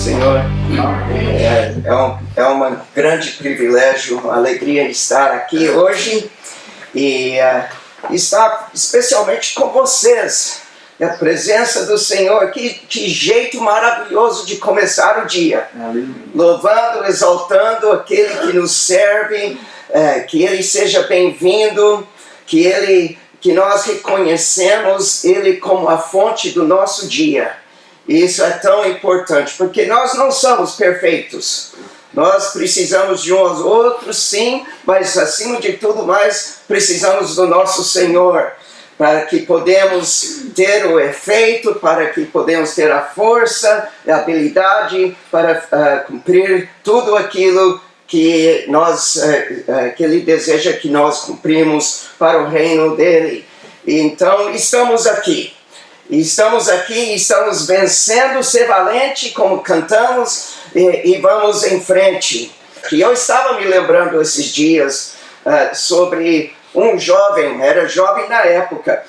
Senhor. É um grande privilégio, uma alegria estar aqui hoje e estar especialmente com vocês. A presença do Senhor, que jeito maravilhoso de começar o dia. Louvando, exaltando aquele que nos serve, que Ele seja bem-vindo, que nós reconhecemos Ele como a fonte do nosso dia. E isso é tão importante, porque nós não somos perfeitos. Nós precisamos de uns aos outros, sim, mas acima de tudo mais, precisamos do nosso Senhor, para que podemos ter o efeito, para que podemos ter a força, a habilidade para cumprir tudo aquilo que Ele deseja que nós cumprimos para o reino dEle. Então, estamos aqui, estamos vencendo, ser valente, como cantamos, e vamos em frente. E eu estava me lembrando esses dias sobre um jovem, era jovem na época,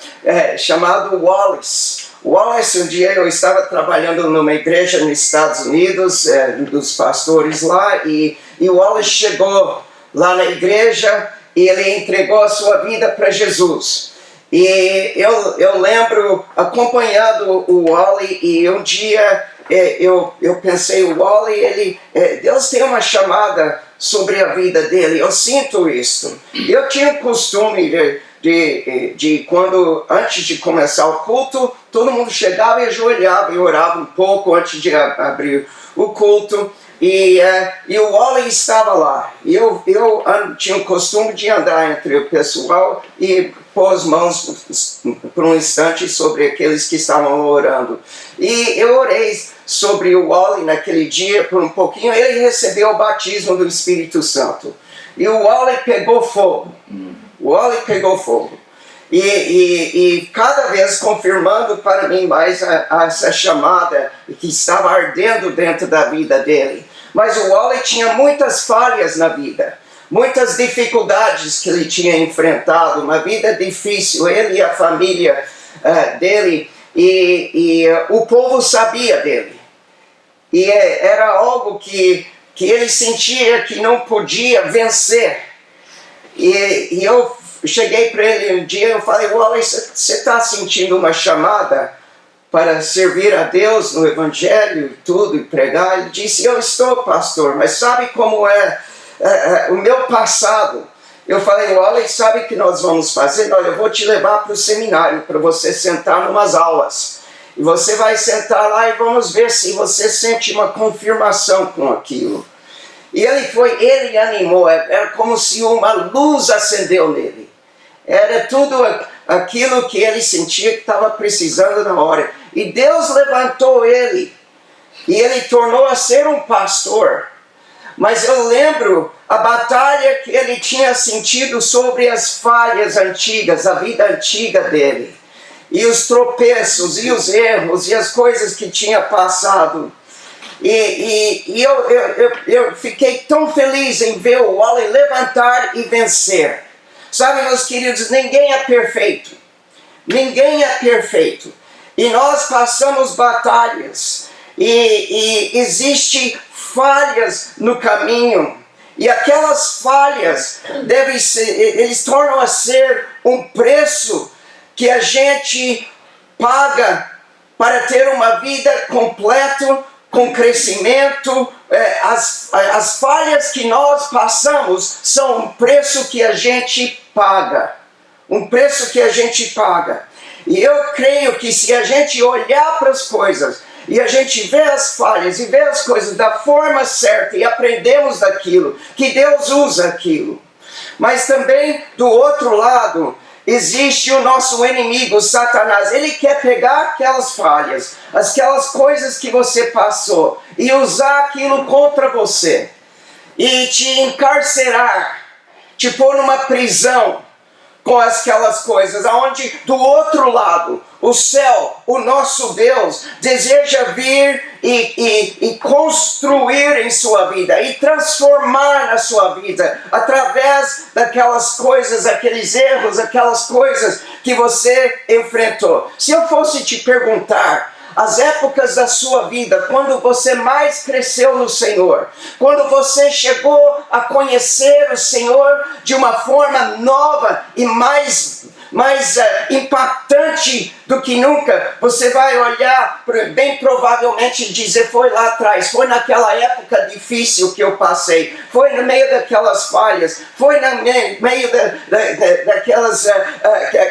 chamado Wallace. Wallace, um dia eu estava trabalhando numa igreja nos Estados Unidos, dos pastores lá, e Wallace chegou lá na igreja e ele entregou a sua vida para Jesus. E eu lembro acompanhando o Wally, e um dia eu pensei, o Wally, Deus tem uma chamada sobre a vida dele, eu sinto isso. Eu tinha o costume de quando, antes de começar o culto, todo mundo chegava e ajoelhava e orava um pouco antes de abrir o culto. E o Wally estava lá. Eu tinha o costume de andar entre o pessoal e pôr as mãos por um instante sobre aqueles que estavam orando. E eu orei sobre o Wally naquele dia por um pouquinho. Ele recebeu o batismo do Espírito Santo. E o Wally pegou fogo. O Wally pegou fogo. E cada vez confirmando para mim mais essa chamada que estava ardendo dentro da vida dele. Mas o Wally tinha muitas falhas na vida, muitas dificuldades que ele tinha enfrentado, uma vida difícil, ele e a família dele, e o povo sabia dele. E era algo que ele sentia que não podia vencer. E eu cheguei para ele um dia e eu falei, Wally, você está sentindo uma chamada para servir a Deus no Evangelho e tudo, e pregar? Ele disse, eu estou, pastor, mas sabe como é o meu passado? Eu falei, Wally, sabe o que nós vamos fazer? Olha, eu vou te levar para o seminário, para você sentar em umas aulas. E você vai sentar lá e vamos ver se você sente uma confirmação com aquilo. E ele animou, era como se uma luz acendeu nele. Era tudo aquilo que ele sentia que estava precisando na hora. E Deus levantou ele. E ele tornou a ser um pastor. Mas eu lembro a batalha que ele tinha sentido sobre as falhas antigas, a vida antiga dele. E os tropeços, e os erros, e as coisas que tinha passado. E eu fiquei tão feliz em ver o Wally levantar e vencer. Sabe, meus queridos, ninguém é perfeito. Ninguém é perfeito. E nós passamos batalhas. E existe falhas no caminho. E aquelas falhas eles tornam a ser um preço que a gente paga para ter uma vida completa, com crescimento. As falhas que nós passamos são um preço que a gente paga. Um preço que a gente paga. E eu creio que se a gente olhar para as coisas e a gente vê as falhas e vê as coisas da forma certa e aprendemos daquilo, que Deus usa aquilo. Mas também do outro lado, existe o nosso inimigo, Satanás. Ele quer pegar aquelas falhas, aquelas coisas que você passou e usar aquilo contra você. E te encarcerar, te pôr numa prisão com aquelas coisas. Onde do outro lado, o céu, o nosso Deus, deseja vir e construir em sua vida e transformar na sua vida através daquelas coisas, aqueles erros, aquelas coisas que você enfrentou. Se eu fosse te perguntar, as épocas da sua vida, quando você mais cresceu no Senhor, quando você chegou a conhecer o Senhor de uma forma nova e mais impactante do que nunca, você vai olhar bem provavelmente e dizer: foi lá atrás, foi naquela época difícil que eu passei, foi no meio daquelas falhas, foi no meio daquelas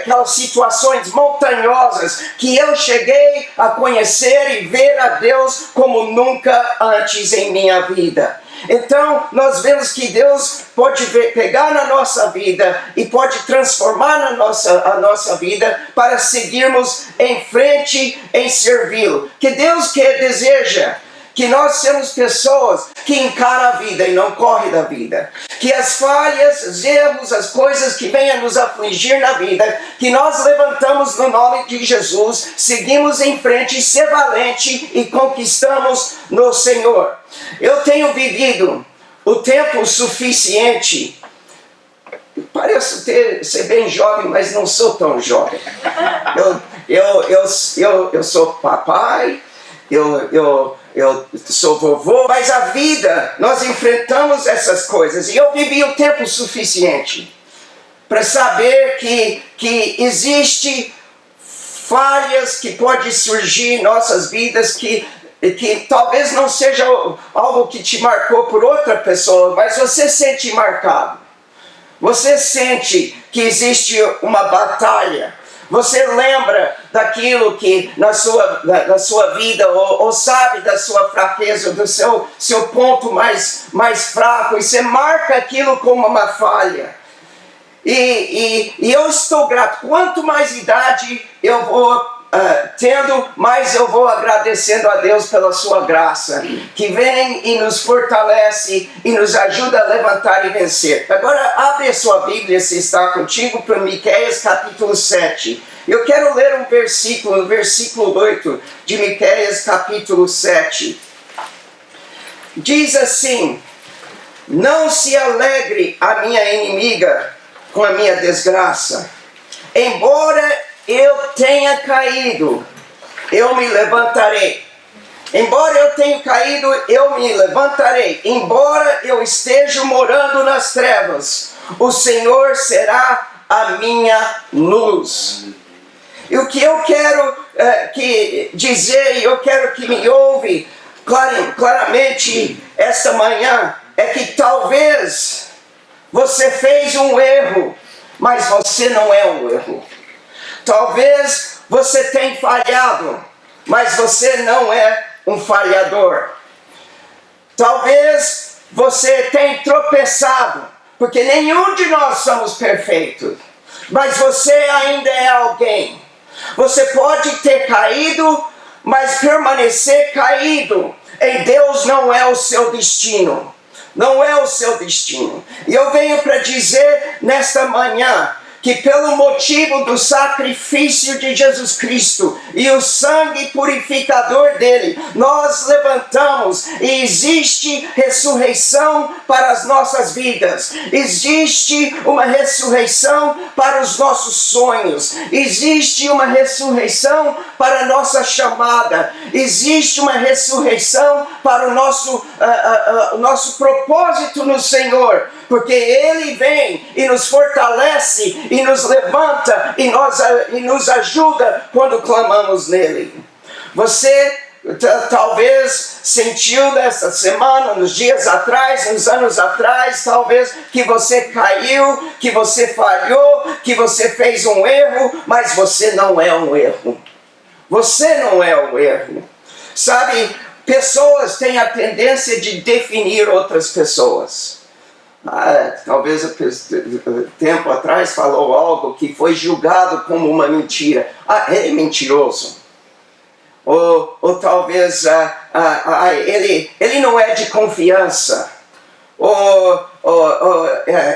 aquelas situações montanhosas que eu cheguei a conhecer e ver a Deus como nunca antes em minha vida. Então, nós vemos que Deus pode pegar na nossa vida e pode transformar a nossa vida para seguirmos em frente em servi-lo. Que Deus deseja que nós sejamos pessoas que encaram a vida e não correm da vida. Que as falhas, os erros, as coisas que venham nos afligir na vida, que nós levantamos no nome de Jesus, seguimos em frente, ser valente e conquistamos no Senhor. Eu tenho vivido o tempo suficiente. Pareço ser bem jovem, mas não sou tão jovem. Eu sou papai, eu sou vovô, mas a vida, nós enfrentamos essas coisas. E eu vivi o tempo suficiente para saber que existe falhas que podem surgir em nossas vidas que talvez não seja algo que te marcou por outra pessoa, mas você sente marcado. Você sente que existe uma batalha. Você lembra daquilo que na sua vida, ou sabe da sua fraqueza, do seu ponto mais fraco, e você marca aquilo como uma falha. E eu estou grato. Quanto mais idade eu vou tendo, mais eu vou agradecendo a Deus pela sua graça, que vem e nos fortalece e nos ajuda a levantar e vencer. Agora abre a sua Bíblia, se está contigo, para Miqueias capítulo 7. Eu quero ler um versículo, no versículo 8 de Miqueias capítulo 7. Diz assim: não se alegre a minha inimiga com a minha desgraça, embora eu tenha caído, eu me levantarei. Embora eu tenha caído, eu me levantarei. Embora eu esteja morando nas trevas, o Senhor será a minha luz. E o que eu quero dizer, e eu quero que me ouve claramente esta manhã, é que talvez você fez um erro, mas você não é um erro. Talvez você tenha falhado, mas você não é um falhador. Talvez você tenha tropeçado, porque nenhum de nós somos perfeitos, mas você ainda é alguém. Você pode ter caído, mas permanecer caído em Deus não é o seu destino. Não é o seu destino. E eu venho para dizer nesta manhã que pelo motivo do sacrifício de Jesus Cristo e o sangue purificador dele, nós levantamos e existe ressurreição para as nossas vidas. Existe uma ressurreição para os nossos sonhos. Existe uma ressurreição para a nossa chamada. Existe uma ressurreição para o nosso propósito no Senhor. Porque Ele vem e nos fortalece e nos levanta e nos ajuda quando clamamos nele. Você talvez sentiu nessa semana, nos dias atrás, nos anos atrás, talvez que você caiu, que você falhou, que você fez um erro, mas você não é um erro. Você não é um erro. Sabe, pessoas têm a tendência de definir outras pessoas. Talvez tempo atrás falou algo que foi julgado como uma mentira. Ele é mentiroso. Ou talvez ele não é de confiança.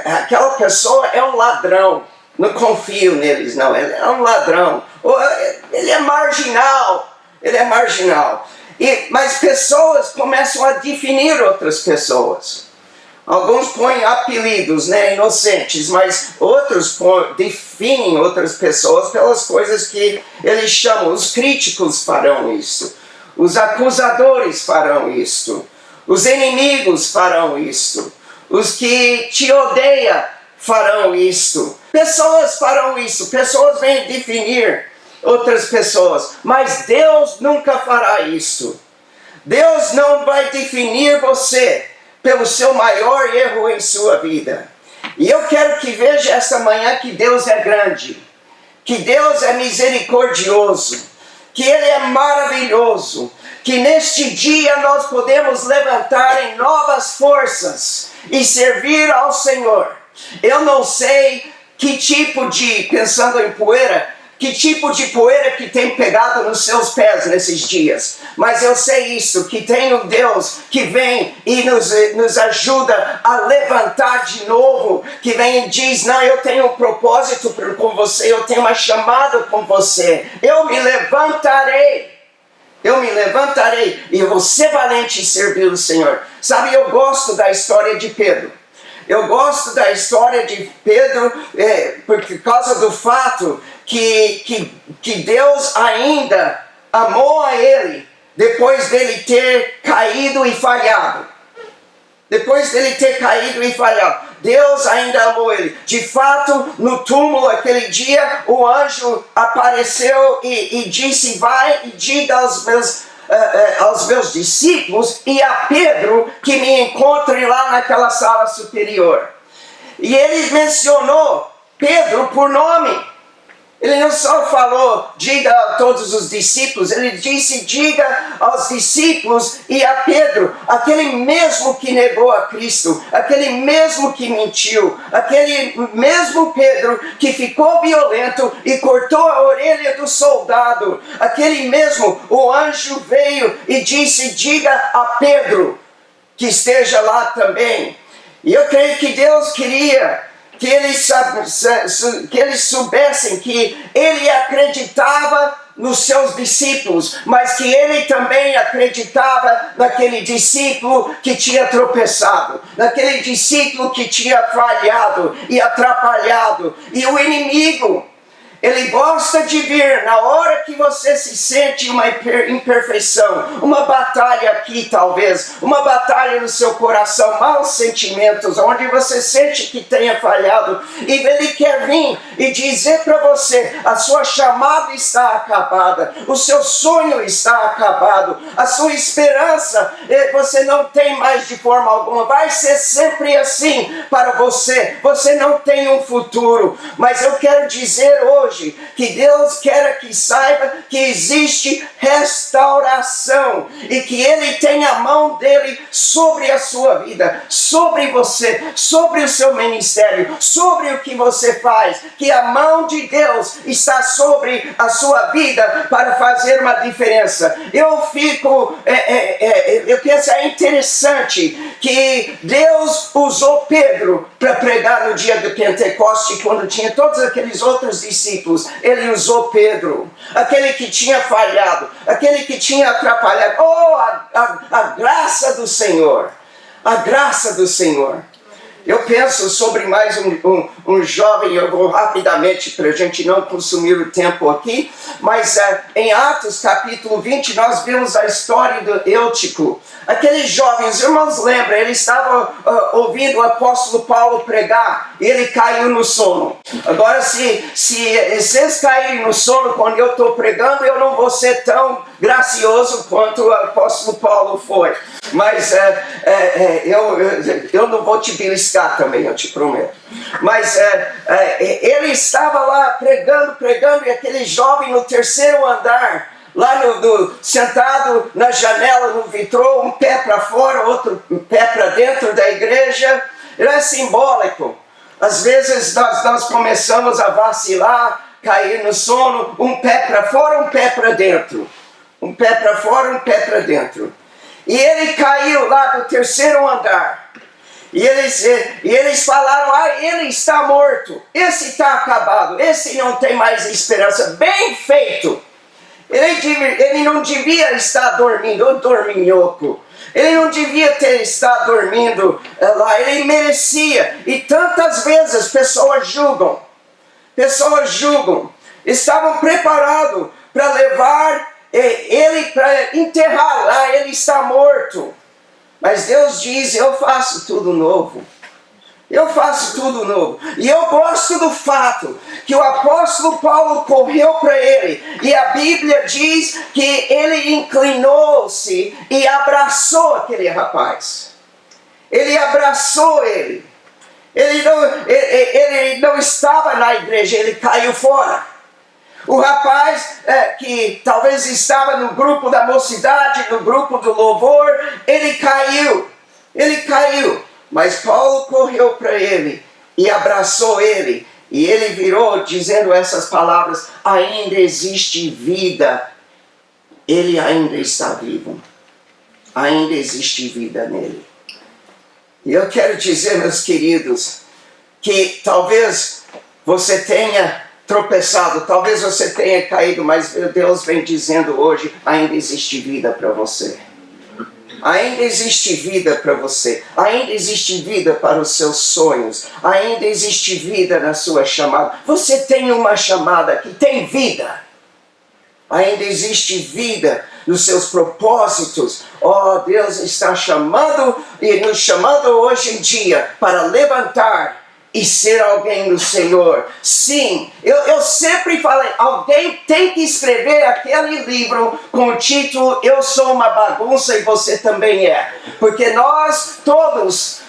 Aquela pessoa é um ladrão. Não confio neles, não. Ele é um ladrão. Ele é marginal. Ele é marginal. Mas pessoas começam a definir outras pessoas. Alguns põem apelidos, né, inocentes, mas outros definem outras pessoas pelas coisas que eles chamam. Os críticos farão isso, os acusadores farão isso, os inimigos farão isso, os que te odeiam farão isso. Pessoas farão isso, pessoas vêm definir outras pessoas, mas Deus nunca fará isso. Deus não vai definir você pelo seu maior erro em sua vida. E eu quero que veja esta manhã que Deus é grande, que Deus é misericordioso, que Ele é maravilhoso, que neste dia nós podemos levantar em novas forças e servir ao Senhor. Eu não sei que tipo de, pensando em poeira, que tipo de poeira que tem pegado nos seus pés nesses dias. Mas eu sei isso, que tem um Deus que vem e nos ajuda a levantar de novo. Que vem e diz, não, eu tenho um propósito com você, eu tenho uma chamada com você. Eu me levantarei e eu vou ser valente em servir o Senhor. Sabe, eu gosto da história de Pedro. Eu gosto da história de Pedro por causa do fato que Deus ainda amou a ele depois dele ter caído e falhado. Deus ainda amou ele. De fato, no túmulo aquele dia, o anjo apareceu e disse, vai e diga aos meus discípulos e a Pedro que me encontre lá naquela sala superior. E ele mencionou Pedro por nome. Ele não só falou, diga a todos os discípulos, ele disse, diga aos discípulos e a Pedro, aquele mesmo que negou a Cristo, aquele mesmo que mentiu, aquele mesmo Pedro que ficou violento e cortou a orelha do soldado, aquele mesmo, o anjo veio e disse, diga a Pedro que esteja lá também. E eu creio que Deus queria que eles soubessem que ele acreditava nos seus discípulos, mas que ele também acreditava naquele discípulo que tinha tropeçado, naquele discípulo que tinha falhado e atrapalhado. E o inimigo, ele gosta de vir na hora que você se sente uma imperfeição, uma batalha aqui talvez, uma batalha no seu coração, maus sentimentos, onde você sente que tenha falhado, e ele quer vir e dizer para você, a sua chamada está acabada, o seu sonho está acabado, a sua esperança você não tem mais de forma alguma, vai ser sempre assim para você, você não tem um futuro. Mas eu quero dizer hoje que Deus quer que saiba que existe restauração e que Ele tem a mão dele sobre a sua vida, sobre você, sobre o seu ministério, sobre o que você faz, que a mão de Deus está sobre a sua vida para fazer uma diferença. Eu penso, é interessante que Deus usou Pedro para pregar no dia do Pentecoste, quando tinha todos aqueles outros discípulos. Ele usou Pedro, aquele que tinha falhado, aquele que tinha atrapalhado. Oh, a graça do Senhor, a graça do Senhor. Eu penso sobre mais um jovem, eu vou rapidamente para a gente não consumir o tempo aqui, mas em Atos capítulo 20 nós vemos a história do Eutico. Aquele jovem, os irmãos lembram, ele estava ouvindo o apóstolo Paulo pregar e ele caiu no sono. Agora se vocês caírem no sono quando eu estou pregando, eu não vou ser tão gracioso quanto o apóstolo Paulo foi. Mas eu não vou te beliscar também, eu te prometo. Mas ele estava lá pregando, e aquele jovem no terceiro andar, lá sentado na janela, no vitrô, um pé para fora, outro pé para dentro da igreja. Ele é simbólico. Às vezes nós começamos a vacilar, cair no sono, um pé para fora, um pé para dentro. Um pé para fora, um pé para dentro. E ele caiu lá do terceiro andar. E eles falaram, ele está morto, esse está acabado, esse não tem mais esperança. Bem feito! Ele não devia estar dormindo, ô dorminhoco. Ele não devia ter estado dormindo lá, ele merecia. E tantas vezes pessoas julgam, estavam preparados para levar ele para enterrar lá, ele está morto. Mas Deus diz, eu faço tudo novo. Eu faço tudo novo. E eu gosto do fato que o apóstolo Paulo correu para ele. E a Bíblia diz que ele inclinou-se e abraçou aquele rapaz. Ele abraçou ele. Ele não estava na igreja, ele caiu fora. O rapaz que talvez estava no grupo da mocidade, no grupo do louvor, ele caiu. Mas Paulo correu para ele e abraçou ele. E ele virou dizendo essas palavras: ainda existe vida. Ele ainda está vivo. Ainda existe vida nele. E eu quero dizer, meus queridos, que talvez você tenha tropeçado, talvez você tenha caído, mas Deus vem dizendo hoje, ainda existe vida para você. Ainda existe vida para você, ainda existe vida para os seus sonhos, ainda existe vida na sua chamada. Você tem uma chamada que tem vida, ainda existe vida nos seus propósitos. Oh, Deus está chamando e nos chamando hoje em dia para levantar e ser alguém no Senhor. Sim, eu sempre falei, alguém tem que escrever aquele livro com o título Eu Sou Uma Bagunça e Você Também É. Porque nós todos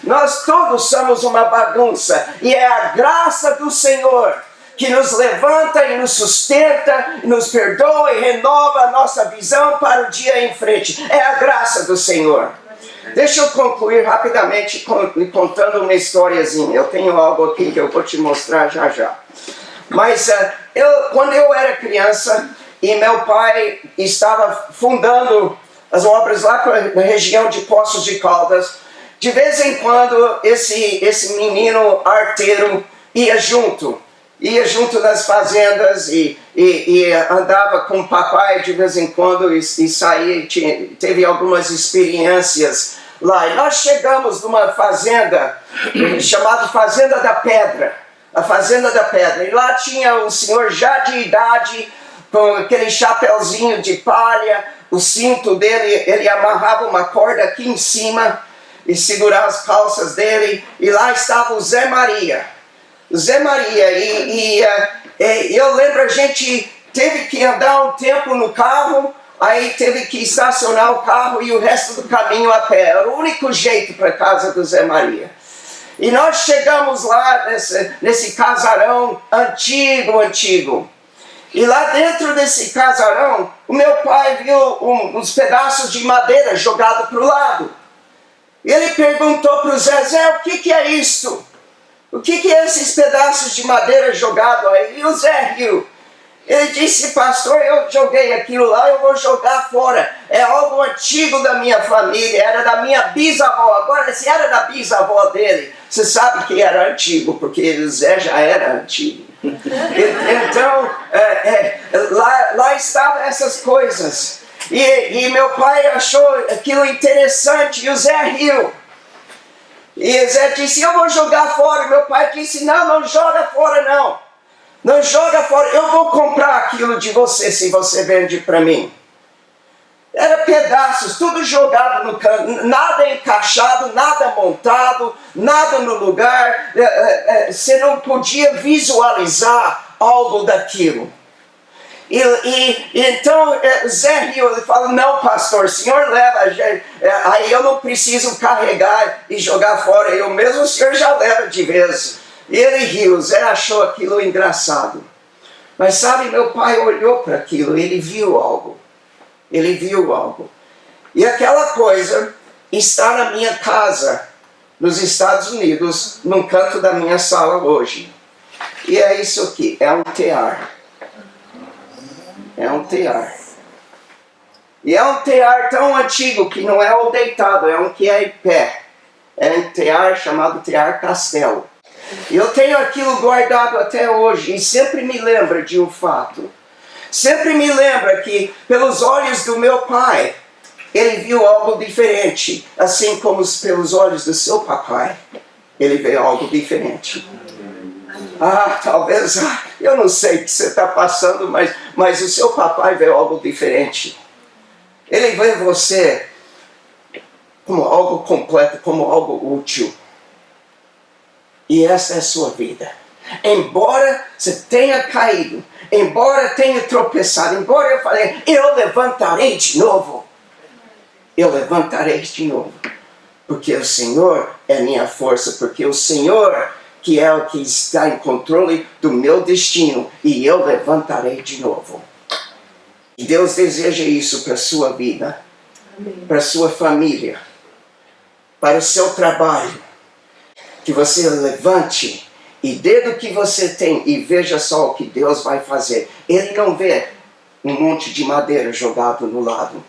somos uma bagunça. E é a graça do Senhor que nos levanta e nos sustenta, nos perdoa e renova a nossa visão para o dia em frente. É a graça do Senhor. Deixa eu concluir rapidamente contando uma historiazinha. Eu tenho algo aqui que eu vou te mostrar já já. Mas quando eu era criança e meu pai estava fundando as obras lá na região de Poços de Caldas, de vez em quando esse menino arteiro ia junto nas fazendas e andava com o papai de vez em quando e saía, teve algumas experiências lá. E nós chegamos numa fazenda chamada Fazenda da Pedra, a Fazenda da Pedra. E lá tinha um senhor já de idade, com aquele chapeuzinho de palha, o cinto dele, ele amarrava uma corda aqui em cima e segurava as calças dele. E lá estava o Zé Maria. E eu lembro, a gente teve que andar um tempo no carro, aí teve que estacionar o carro e o resto do caminho a pé. Era o único jeito para a casa do Zé Maria. E nós chegamos lá nesse casarão antigo. E lá dentro desse casarão, o meu pai viu uns pedaços de madeira jogados para o lado. E ele perguntou para o Zé, o que é isso? O que é esses pedaços de madeira jogados aí? E o Zé riu. Ele disse, pastor, eu joguei aquilo lá, eu vou jogar fora. É algo antigo da minha família, era da minha bisavó. Agora, se era da bisavó dele, você sabe que era antigo, porque o Zé já era antigo. Então, lá estavam essas coisas. E meu pai achou aquilo interessante, e o Zé riu. E Zé disse, eu vou jogar fora. Meu pai disse, não joga fora não. Não joga fora, eu vou comprar aquilo de você se você vende para mim. Era pedaços, tudo jogado no canto, nada encaixado, nada montado, nada no lugar. Você não podia visualizar algo daquilo. E então Zé riu, ele fala, não pastor, o senhor leva, aí eu não preciso carregar e jogar fora, eu mesmo o senhor já leva de vez. E ele riu, Zé achou aquilo engraçado. Mas sabe, meu pai olhou para aquilo, ele viu algo. E aquela coisa está na minha casa, nos Estados Unidos, num canto da minha sala hoje. E é isso aqui, é um tear. É um tear. E é um tear tão antigo que não é o deitado, é um que é em pé. É um tear chamado tear Castelo. E eu tenho aquilo guardado até hoje e sempre me lembra de um fato. Sempre me lembra que pelos olhos do meu pai, ele viu algo diferente, assim como pelos olhos do seu papai, ele vê algo diferente. Talvez, eu não sei o que você está passando, mas o seu papai vê algo diferente. Ele vê você como algo completo, como algo útil. E essa é a sua vida. Embora você tenha caído, embora tenha tropeçado, embora eu falei, eu levantarei de novo. Eu levantarei de novo. Porque o Senhor é minha força, porque o Senhor que é o que está em controle do meu destino, e eu levantarei de novo. E Deus deseja isso para a sua vida, para a sua família, para o seu trabalho. Que você levante e dê do que você tem e veja só o que Deus vai fazer. Ele não vê um monte de madeira jogado no lado.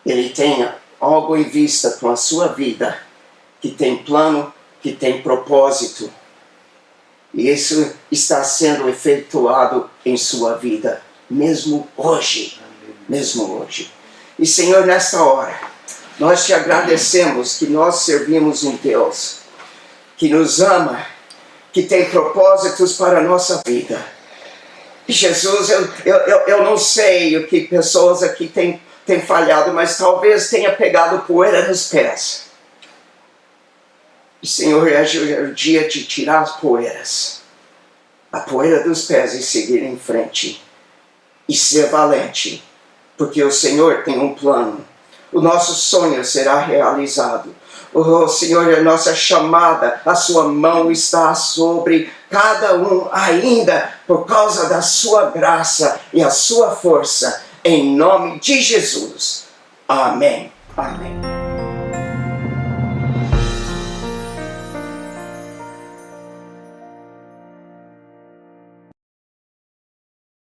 Ele tem algo em vista com a sua vida, que tem plano, que tem propósito. E isso está sendo efetuado em sua vida, mesmo hoje. Mesmo hoje. E Senhor, nessa hora, nós te agradecemos que nós servimos um Deus que nos ama, que tem propósitos para a nossa vida. E Jesus, eu não sei o que pessoas aqui têm falhado, mas talvez tenha pegado poeira nos pés. E Senhor, hoje é o dia de tirar as poeiras, a poeira dos pés e seguir em frente. E ser valente, porque o Senhor tem um plano. O nosso sonho será realizado. Oh Senhor, a nossa chamada, a sua mão está sobre cada um ainda, por causa da sua graça e a sua força. Em nome de Jesus. Amém. Amém.